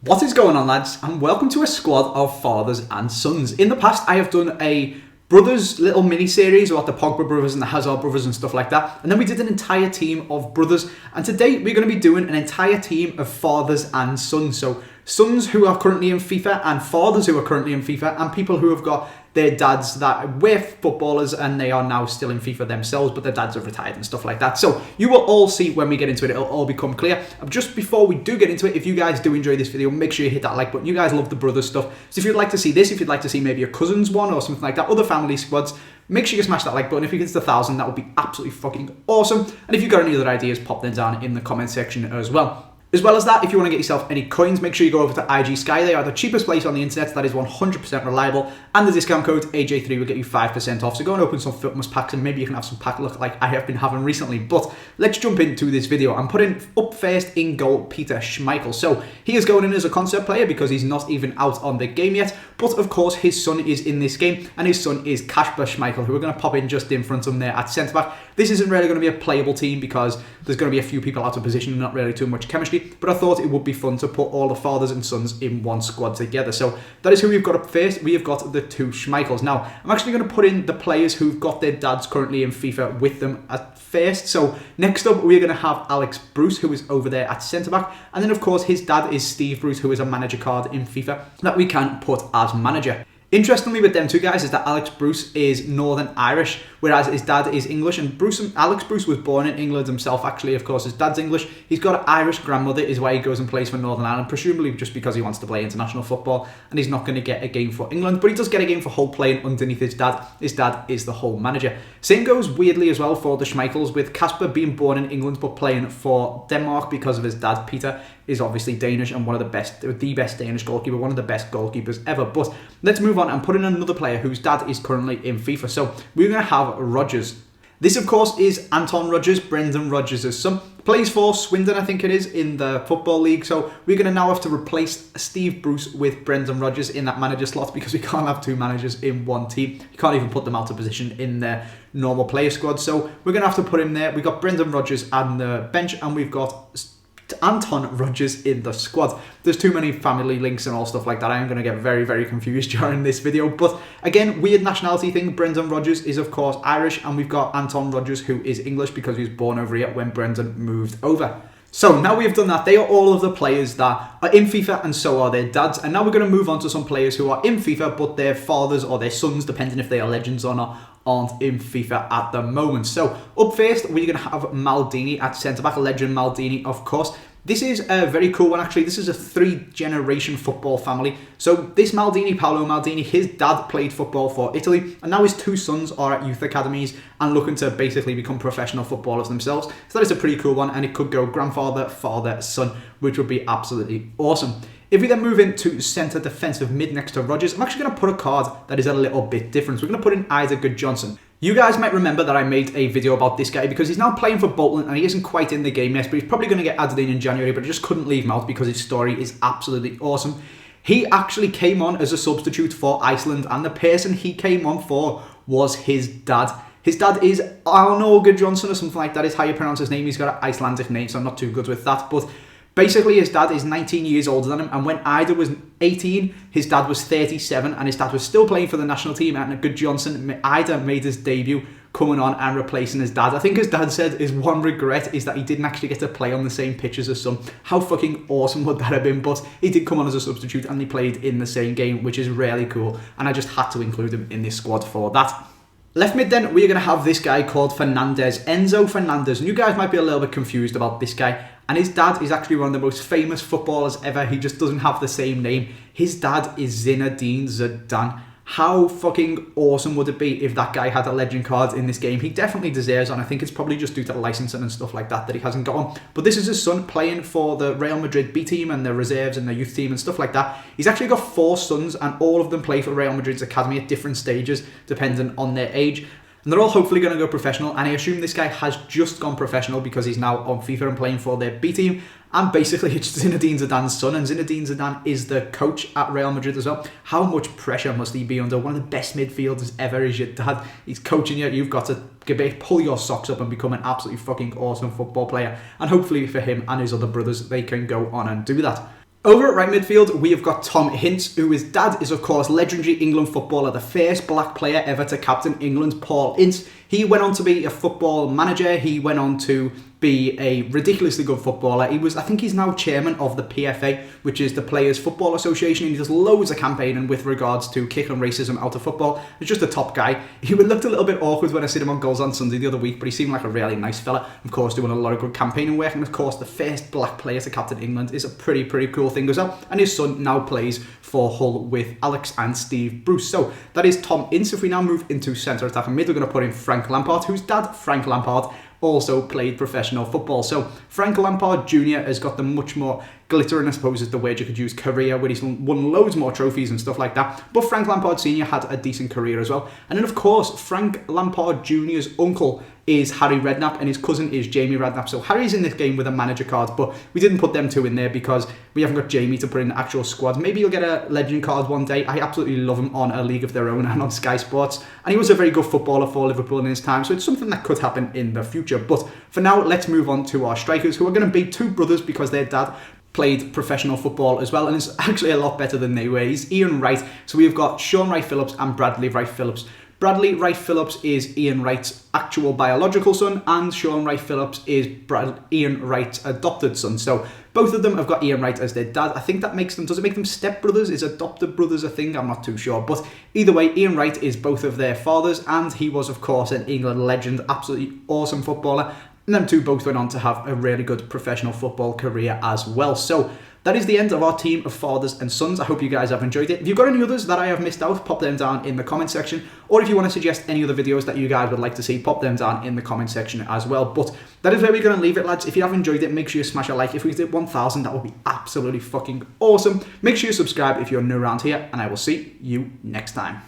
What is going on, lads, and welcome to a squad of fathers and sons. In the past, I have done a brothers little mini-series about the Pogba brothers and the Hazard brothers and stuff like that, and then we did an entire team of brothers, and today we're going to be doing an entire team of fathers and sons. So sons who are currently in FIFA and fathers who are currently in FIFA and people who have got their dads that were footballers and they are now still in FIFA themselves, but their dads have retired and stuff like that. So you will all see when we get into it, it'll all become clear. Just before we do get into it, if you guys do enjoy this video, make sure you hit that like button. You guys love the brothers stuff. So if you'd like to see this, if you'd like to see maybe a cousin's one or something like that, other family squads, make sure you smash that like button. If you get to 1,000, that would be absolutely fucking awesome. And if you've got any other ideas, pop them down in the comment section as well. As well as that, if you want to get yourself any coins, make sure you go over to IG Sky. They are the cheapest place on the internet that is 100% reliable. And the discount code AJ3 will get you 5% off. So go and open some Fitmas packs and maybe you can have some pack luck like I have been having recently. But let's jump into this video. I'm putting up first in goal Peter Schmeichel. So he is going in as a concept player because he's not even out on the game yet. But of course, his son is in this game and his son is Kasper Schmeichel, who are going to pop in just in front of him there at centre-back. This isn't really going to be a playable team because there's going to be a few people out of position and not really too much chemistry. But I thought it would be fun to put all the fathers and sons in one squad together. So that is who we've got up first. We have got the two Schmeichels. Now, I'm actually going to put in the players who've got their dads currently in FIFA with them at first. So next up, we're going to have Alex Bruce, who is over there at centre-back. And then, of course, his dad is Steve Bruce, who is a manager card in FIFA that we can put as manager. Interestingly with them two guys is that Alex Bruce is Northern Irish, whereas his dad is English, and Alex Bruce was born in England himself, actually. Of course, his dad's English. He's got an Irish grandmother, is why he goes and plays for Northern Ireland, presumably just because he wants to play international football, and he's not going to get a game for England, but he does get a game for Hull playing underneath his dad. His dad is the Hull manager. Same goes weirdly as well for the Schmeichels, with Kasper being born in England but playing for Denmark because of his dad. Peter is obviously Danish and the best Danish goalkeeper, one of the best goalkeepers ever. But let's move on and put in another player whose dad is currently in FIFA. So we're going to have Rodgers. This, of course, is Anton Rodgers, Brendan Rodgers' son. Plays for Swindon, I think it is, in the Football League. So we're going to now have to replace Steve Bruce with Brendan Rodgers in that manager slot because we can't have two managers in one team. You can't even put them out of position in their normal player squad. So we're going to have to put him there. We've got Brendan Rodgers on the bench and we've got Anton Rodgers in the squad. There's too many family links and all stuff like that. I am going to get very, very confused during this video. But again, weird nationality thing. Brendan Rodgers is, of course, Irish. And we've got Anton Rodgers, who is English because he was born over here when Brendan moved over. So now we've done that, they are all of the players that are in FIFA and so are their dads. And now we're going to move on to some players who are in FIFA but their fathers or their sons, depending if they are legends or not, aren't in FIFA at the moment. So up first, we're going to have Maldini at centre-back, legend Maldini, of course. This is a very cool one, actually. This is a 3-generation football family. So this Maldini, Paolo Maldini, his dad played football for Italy, and now his two sons are at youth academies and looking to basically become professional footballers themselves. So that is a pretty cool one, and it could go grandfather, father, son, which would be absolutely awesome. If we then move into centre defensive mid next to Rodgers, I'm actually going to put a card that is a little bit different. So we're going to put in Ida Goodjohnson. You guys might remember that I made a video about this guy because he's now playing for Bolton and he isn't quite in the game yet, but he's probably going to get added in January, but I just couldn't leave him out because his story is absolutely awesome. He actually came on as a substitute for Iceland, and the person he came on for was his dad. His dad is Arno Goodjohnson or something like that is how you pronounce his name. He's got an Icelandic name, so I'm not too good with that, but basically, his dad is 19 years older than him, and when Ida was 18, his dad was 37, and his dad was still playing for the national team, and Goodjohnson, Ida made his debut coming on and replacing his dad. I think his dad said his one regret is that he didn't actually get to play on the same pitch as his son. How fucking awesome would that have been? But he did come on as a substitute, and he played in the same game, which is really cool, and I just had to include him in this squad for that. Left mid then, we're going to have this guy called Fernandez, Enzo Fernandez, and you guys might be a little bit confused about this guy. And his dad is actually one of the most famous footballers ever. He just doesn't have the same name. His dad is Zinedine Zidane. How fucking awesome would it be if that guy had a legend card in this game? He definitely deserves one. I think it's probably just due to licensing and stuff like that he hasn't got one. But this is his son playing for the Real Madrid B team and the reserves and the youth team and stuff like that. He's actually got 4 sons and all of them play for Real Madrid's academy at different stages depending on their age. And they're all hopefully going to go professional, and I assume this guy has just gone professional because he's now on FIFA and playing for their B team. And basically it's Zinedine Zidane's son, and Zinedine Zidane is the coach at Real Madrid as well. How much pressure must he be under? One of the best midfielders ever is your dad. He's coaching you. You've got to pull your socks up and become an absolutely fucking awesome football player. And hopefully for him and his other brothers, they can go on and do that. Over at right midfield, we have got Tom Ince, who his dad is, of course, legendary England footballer, the first black player ever to captain England, Paul Ince. He went on to be a football manager. He went on to be a ridiculously good footballer. I think he's now chairman of the PFA, which is the Players Football Association, and he does loads of campaigning with regards to kicking racism out of football. He's just a top guy. He looked a little bit awkward when I seen him on Goals on Sunday the other week, but he seemed like a really nice fella. Of course, doing a lot of good campaigning work, and of course, the first black player to captain England is a pretty cool thing as well. And his son now plays for Hull with Alex and Steve Bruce. So that is Tom Ince. If we now move into centre attack and mid, we're going to put in Frank Lampard, whose dad, Frank Lampard, also played professional football. So Frank Lampard Jr. has got the much more glittering, I suppose is the word you could use, career, where he's won loads more trophies and stuff like that. But Frank Lampard Sr. had a decent career as well. And then, of course, Frank Lampard Jr.'s uncle is Harry Redknapp and his cousin is Jamie Redknapp. So Harry's in this game with a manager card, but we didn't put them two in there because we haven't got Jamie to put in the actual squad. Maybe you'll get a legend card one day. I absolutely love him on A League of Their Own and on Sky Sports. And he was a very good footballer for Liverpool in his time, so it's something that could happen in the future. But for now, let's move on to our strikers, who are going to be two brothers because their dad played professional football as well, and is actually a lot better than they were. He's Ian Wright. So we've got Sean Wright-Phillips and Bradley Wright-Phillips. Bradley Wright-Phillips is Ian Wright's actual biological son, and Sean Wright-Phillips is Ian Wright's adopted son. So both of them have got Ian Wright as their dad. I think that makes them, does it make them step-brothers? Is adopted brothers a thing? I'm not too sure. But either way, Ian Wright is both of their fathers, and he was, of course, an England legend, absolutely awesome footballer. And them two both went on to have a really good professional football career as well. So that is the end of our team of fathers and sons. I hope you guys have enjoyed it. If you've got any others that I have missed out, pop them down in the comment section. Or if you want to suggest any other videos that you guys would like to see, pop them down in the comment section as well. But that is where we're going to leave it, lads. If you have enjoyed it, make sure you smash a like. If we did 1,000, that would be absolutely fucking awesome. Make sure you subscribe if you're new around here, and I will see you next time.